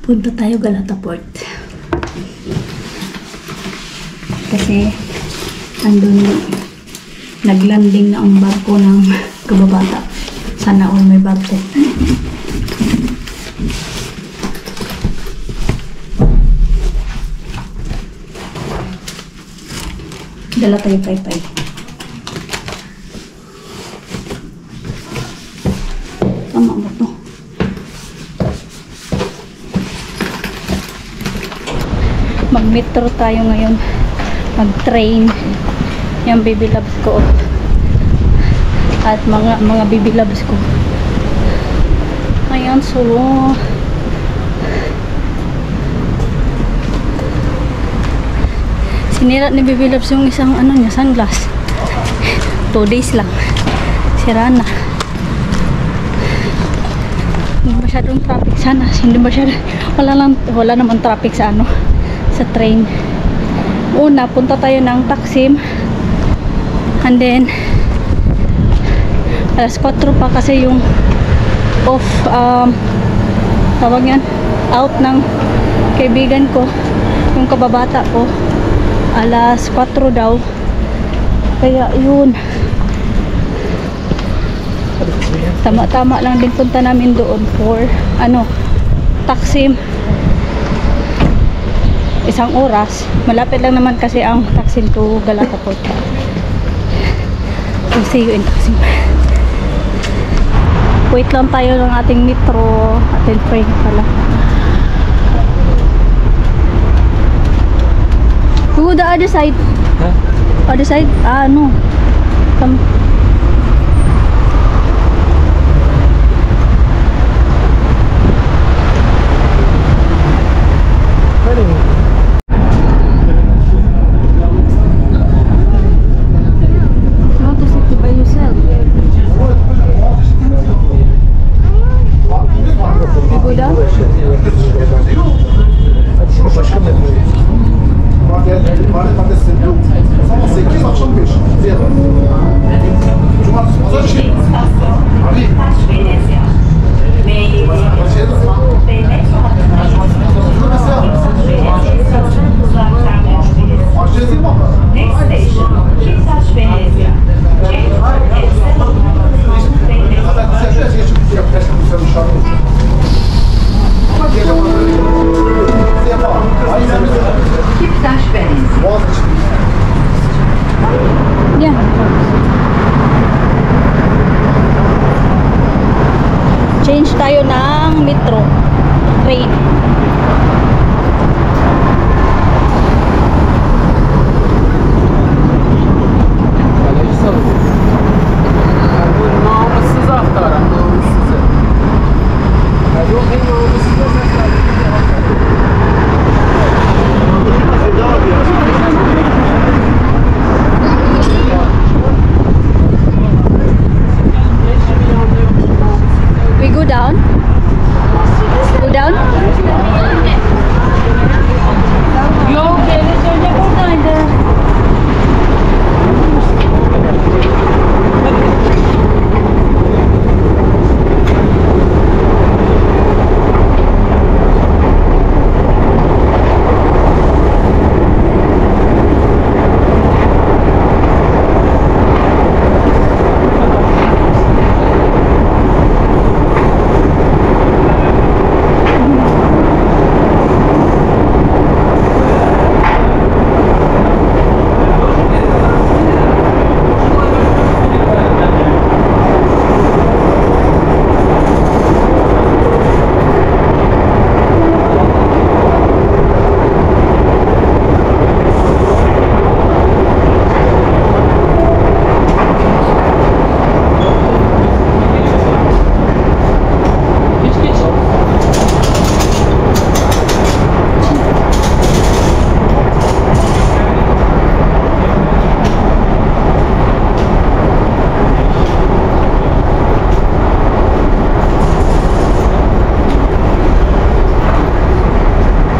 Punta tayo Galata Port. Kasi andun naglanding na ang barko ng kababata. Sana all may barko. Dala tayo paypay. Tama ba to? Mag-metro tayo ngayon. Mag-train. Yung baby loves ko. At mga baby loves ko. Ayan, solo. Sinira ni baby loves yung isang niya, sunglass. 2 days lang. Sira na. Hindi masyadong traffic sana. Hindi masyadong, wala naman traffic sa sa train. Una, punta tayo ng Taksim. And then alas 4 pa kasi yung off tawag yan, out ng kaibigan ko, yung kababata ko, alas 4 daw. Kaya yun, tama lang din punta namin doon for Taksim. 1 oras. Malapit lang naman kasi ang Taksim to Galata Port. We'll see you in Taksim. Wait lang tayo ng ating metro, ating train pala. Go the other side. Huh? Other side? No. Come. Change tayo ng metro train.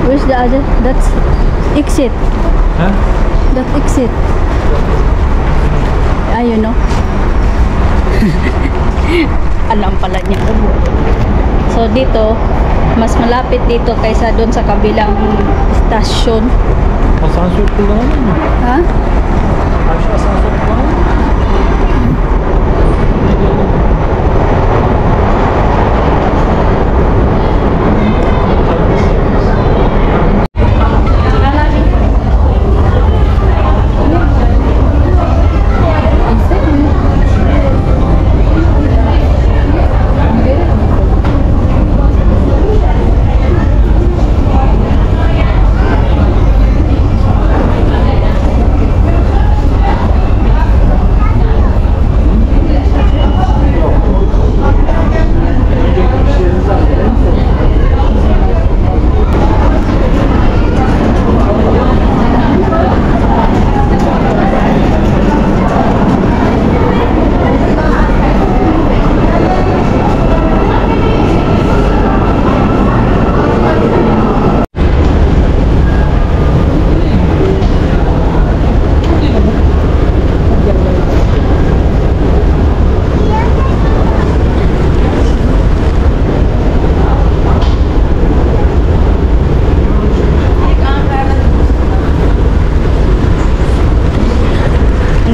Where's the other? That's exit. Huh? That exit. Ayun, no? Alam pala niya. So, dito, Mas malapit dito kaysa doon sa kabilang stasyon. Asansör kullanalım mı? Ha? Karşı asansör kullanalım mı?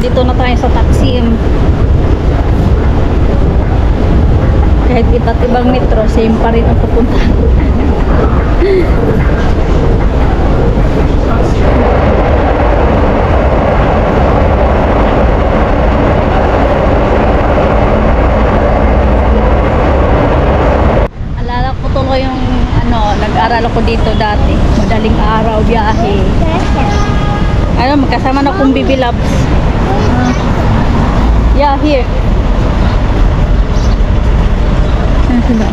Dito na tayo sa Taksim. Kahit iba't ibang metro, same pa rin ang pupunta. Alala ko tuloy yung nag-aral ako dito dati. Madaling araw, biyahe. Magkasama na akong Bibi Labs. Yeah, here. Ayan sila.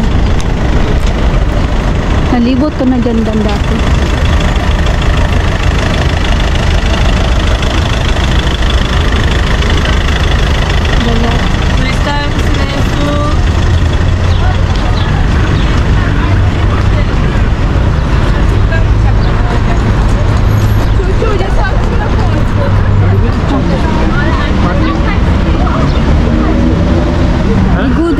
Nalibot ko na dyan dati. Good.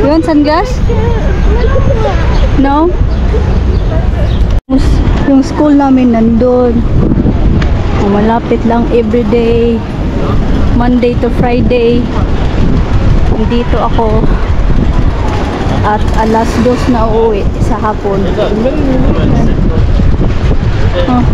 You want sunglass? No? Yung school namin nandun. Malapit lang everyday. Monday to Friday. Dito ako. At alas 2 na uuwi sa hapon. Oh.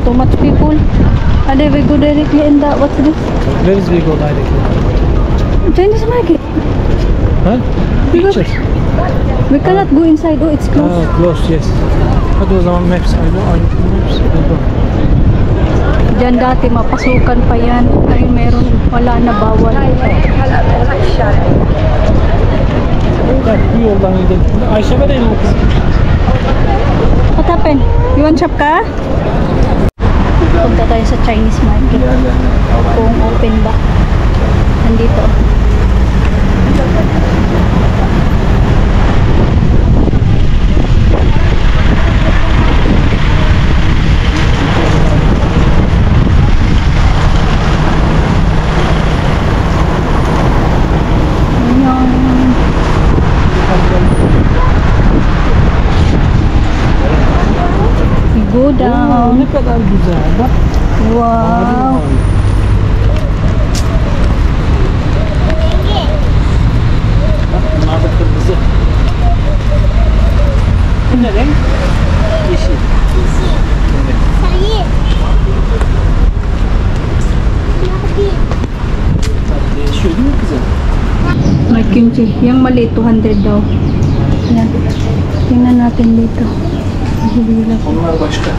Too much people. Are we go directly in the what's this? Where is we go directly? Chinese market. Huh? Pictures. We cannot go inside. Oh, it's closed. Closed, yes. That was on maps. I know maps. Diyan dati mapasukan pa yan. Ngayon meron, wala na, bawal. Bu yoldan gidelim. Ayşe verelim o kızı. What happened? You want shop ka? Punta tayo sa Chinese market. Kung open ba. Nandito. Go down. Ne kadar güzel. Bak. Wow. Bunlar da kırmızı. Bu ne renk? Yeşil. Değişiyor değil mi kızım? Kimchi. Yung maliit, 200 daw. Yan. Tingnan natin dito. Hihila ko. Onlar başka.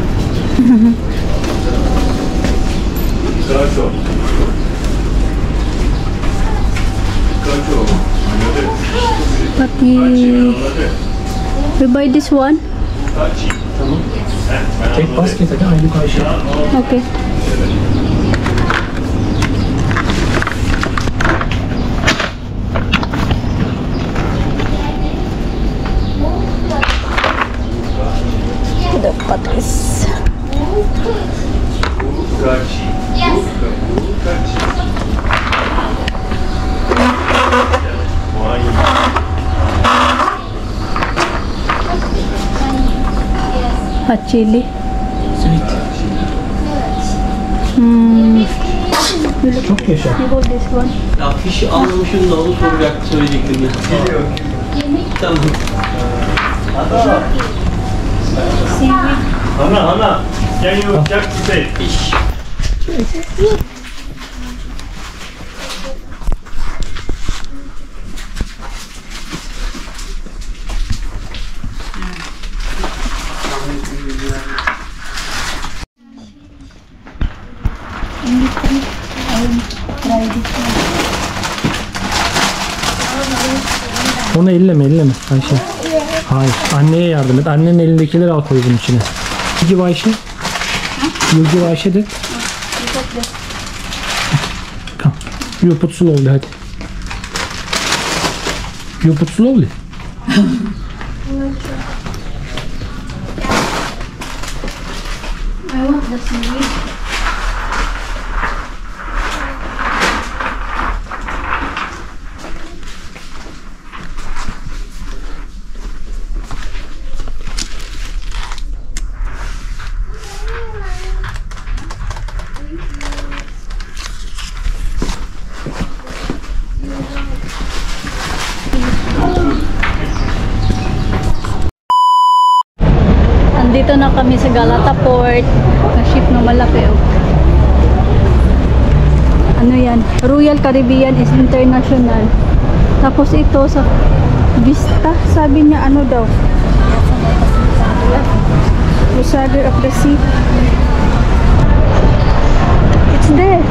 Pati... We buy this one? Tamam. Tek basket hadi aynı karşı. Okay. The patis. Hot chili. Sweet. Çok yaşa. You hold this one. Ya fişi anlamışım da onu söyleyecektim ya. Geliyor. Tamam. Ana, can you just say? Fiş. Onu elleme Ayşe. Hayır. Anneye yardım et. Annenin elindekileri al koy bunun içine. Give Ayşe. You give Ayşe de. Come. You put slowly hadi. You put slowly. I want the seaweed. Andito na kami sa Galata Port. Na-ship na malaki. Oh. Ano yan? Royal Caribbean is international. Tapos ito sa Vista. Sabi niya ano daw? Crusader of the Sea. It's there.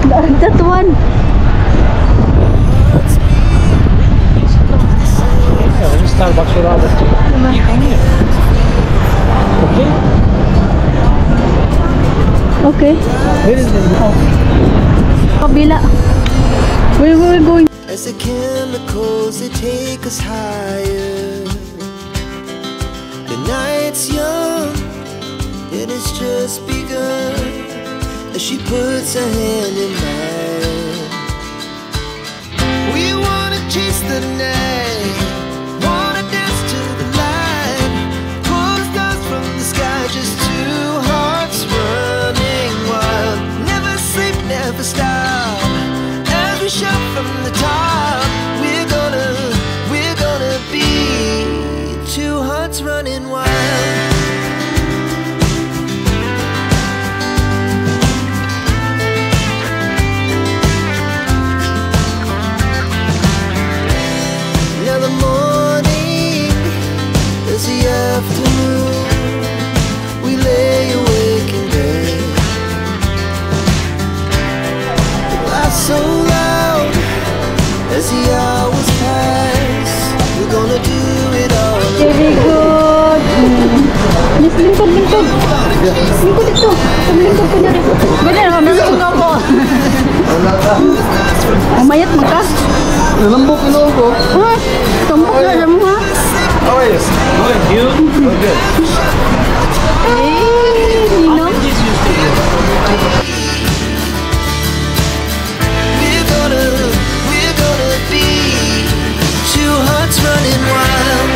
That one. Ja, we Starbucks or other. Okay. Okay. Where is the Kabila. Where we're going? As the chemicals they take us higher. The night's young and it's just begun. As she puts her hand in mine, we wanna chase the night, wanna dance to the light, pull the stars from the sky, just two hearts running wild. Never sleep, never stop. As we shout from the top, we're gonna be two hearts running wild. Now the morning is the afternoon. We lay awake in bed. The laughs so loud as the hours pass. We're gonna do it all. Very good. Miss, lingkod. Lingkod ito. Lingkod ko na rin. Ganyan, nalungkod ako. Umayat mo ka? Lambok ilong ko. Ha? Tumbok na alam mo ha? How are you? Good. You? Good. Eh, Nino. We're gonna be two hearts running wild.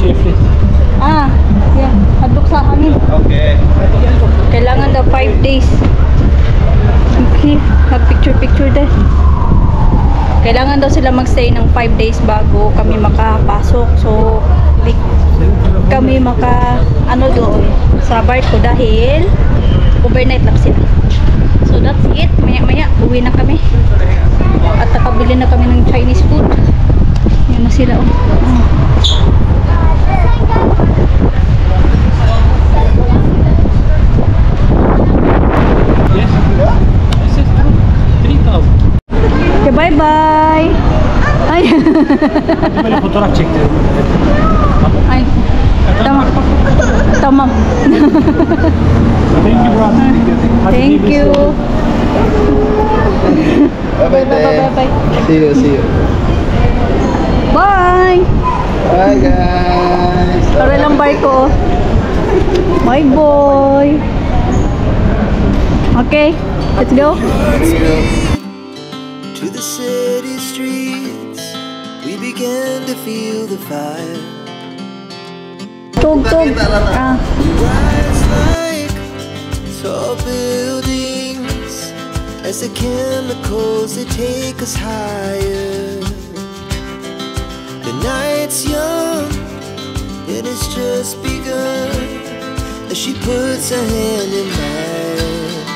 Jeffrey. Yeah. Hadlok sa amin. Okay. Kailangan daw 5 days. Okay. Mag-picture din. Kailangan daw sila magstay ng 5 days bago kami makapasok. So, di kami ano doon sa barko dahil overnight lang sila. So, that's it. Maya-maya, uwi na kami. At nakabili na kami ng Chinese food. Yan na sila. Yes. This is 3,000. Okay, bye-bye. Ay. Böyle fotoğraf çektirelim. Ay. Tamam. Tamam. Thank you, bro. Thank you. Bye-bye, Bye-bye. See you. Bye. Bye, guys. Para lang barko. Bye, boy. Okay, let's go. To the city streets, we began to feel the fire. Tug. Rise like tall buildings as the chemicals they take us higher. The night's young and it's just begun as she puts her hand in mine.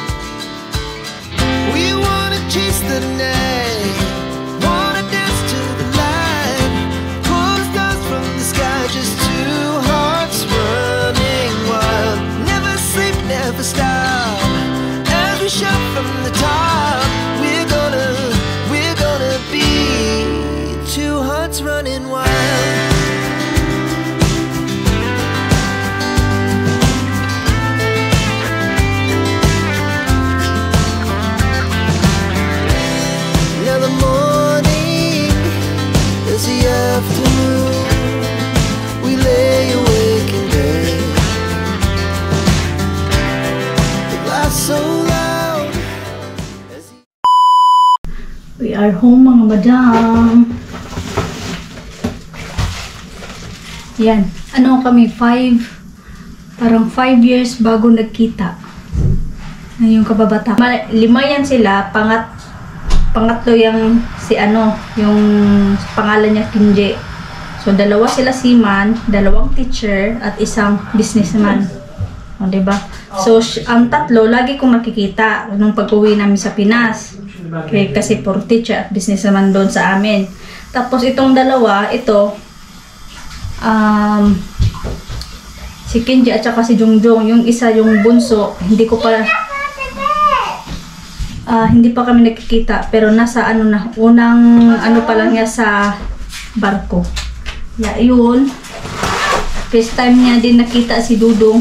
We wanna chase the night, wanna dance to the light, pull the stars from the sky, just two hearts running wild. Never sleep, never stop, as we shout from the top. We're gonna be two hearts running wild. Now the morning is the afternoon. We lay awake in bed. The laughs so loud as the We are home, mga madam. Yan. Ano kami, parang 5 years bago nagkita. Yung kababata. 5 yan sila, pangatlo yung yung pangalan niya Kinje. So, 2 sila seaman, 2 teacher, at isang businessman. O, diba? So, ang 3, lagi kong nakikita nung pag-uwi namin sa Pinas. Okay, kasi for teacher at businessman doon sa amin. Tapos, itong 2, ito, si Kinje at saka si Jungjong. Yung isa, yung bunso, hindi pa kami nakikita, pero nasa unang pa lang niya sa barko. Yun. First time niya din nakita si Dudong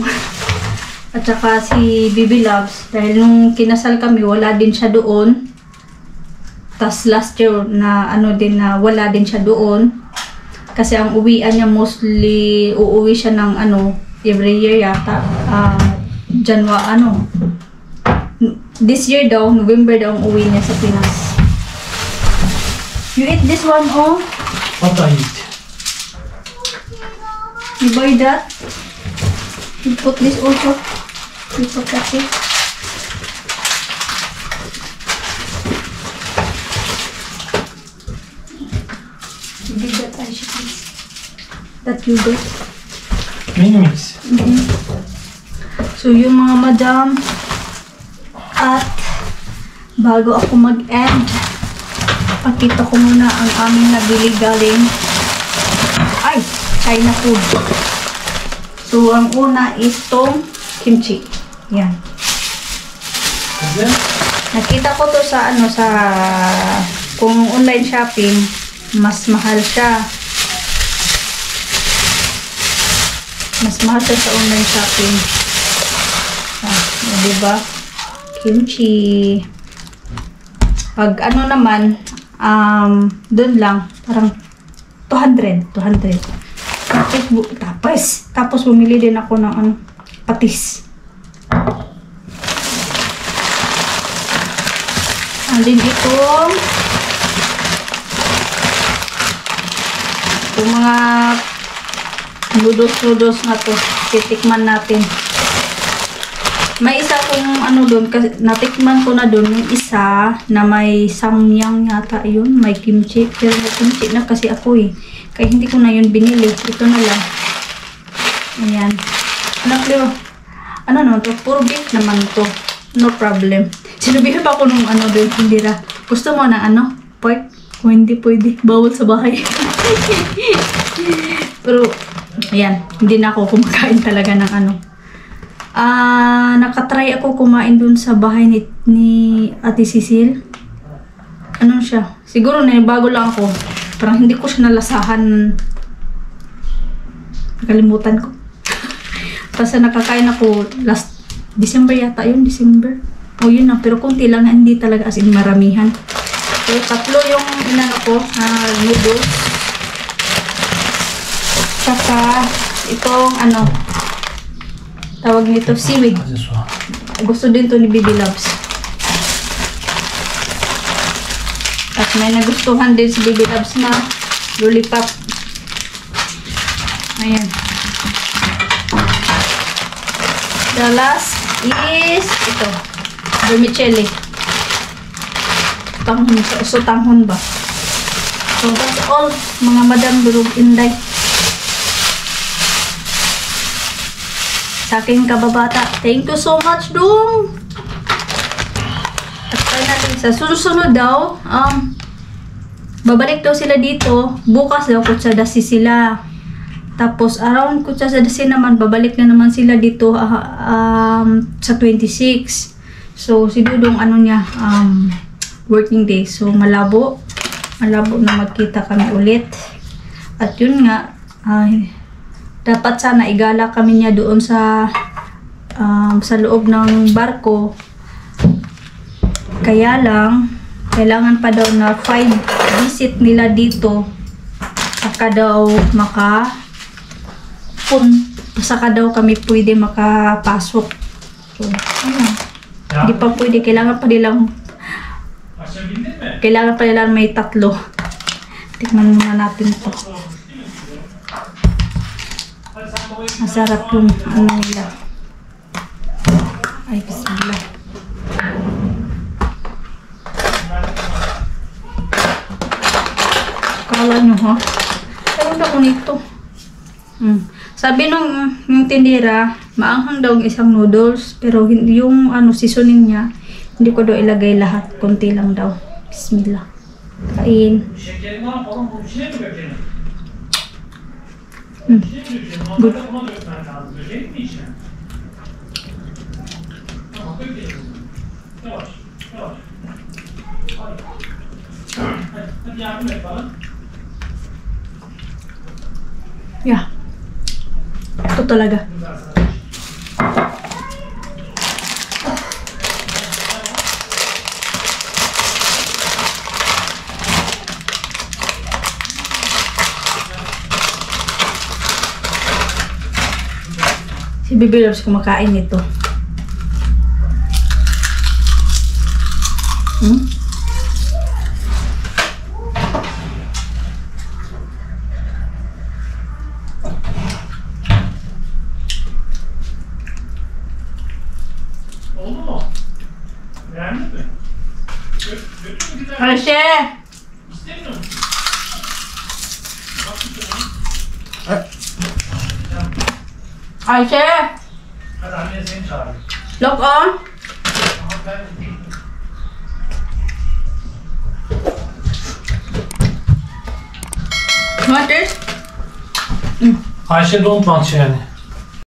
at saka si Bibi Loves, dahil nung kinasal kami wala din siya doon. Tas last year na na wala din siya doon kasi ang uwian niya mostly uuwi siya ng every year yata. This year daw, November daw ang uwi niya sa Pinas. You eat this one, oh? What I eat? You buy that? You put this also? You put that here? You give that Aisha, please. That you got. Mini mix. So, yung mga madam, at bago ako mag-end, pakita ko muna ang aming nabili galing China food. So, ang una is tong kimchi. Yan. Nakita ko to sa kung online shopping, mas mahal siya. Mas mahal siya sa online shopping. Diba? Kimchi. Pag naman, doon lang, parang 200. Tapos bumili din ako ng patis. And then itong mga noodles na to. Titikman natin. May isa kong ano doon, kasi natikman ko na doon yung isa na may samyang yata yun, may kimchi. Pero may kimchi na kasi ako eh. Kaya hindi ko na yun binili. Ito na lang. Ayan. Anak Leo, ano naman to? Puro beef naman to. No problem. Sinubihan pa ako nung ano doon, tindira. Gusto mo na ano? Pork? O hindi pwede. Bawal sa bahay. Pero, ayan. Hindi na ako kumakain talaga ng ano. Nakatry ako kumain dun sa bahay ni Ate Cecil. Ano siya? Siguro bago lang ako. Parang hindi ko siya nalasahan. Nakalimutan ko. Kasi nakakain ako last December yata yun. December. O yun na. Pero konti lang. Hindi talaga as in maramihan. So, 3 yung inano ko. Noodles. Saka itong ano. Tawag nito, seaweed. Gusto din to ni Baby Loves. At may nagustuhan din si Baby Loves na lollipop. Ayan. The last is ito. Vermicelli. Tanghon ba? So that's all, mga madam durog inday. Sa aking kababata. Thank you so much, Dung! At try natin sa susunod daw, babalik daw sila dito. Bukas daw Kutsadasi sila. Tapos, around Kutsadasi naman, babalik na naman sila dito sa 26. So, si Dudong, ano niya, working day. So, malabo. Malabo na magkita kami ulit. At yun nga, dapat sana igala kami niya doon sa loob ng barko. Kaya lang, kailangan pa daw na 5 visit nila dito. Saka daw saka daw kami pwede makapasok. So, ayun. Hindi pa pwede. Kailangan pa nilang may 3. Tikman muna natin ito. Masarap yung ano nila. Ay, bismillah. Kala nyo, ha? Ewan ako nito. Sabi yung tindira, maanghang daw yung isang noodles, pero yung seasoning niya, hindi ko daw ilagay lahat. Konti lang daw. Bismillah. Kain. Good. Yeah. Ito talaga. Si Baby Loves kumakain nito. Ayşe! Ayşe! Hadi anneye seni çağırır. Look on! Want this? Ayşe don't want yani.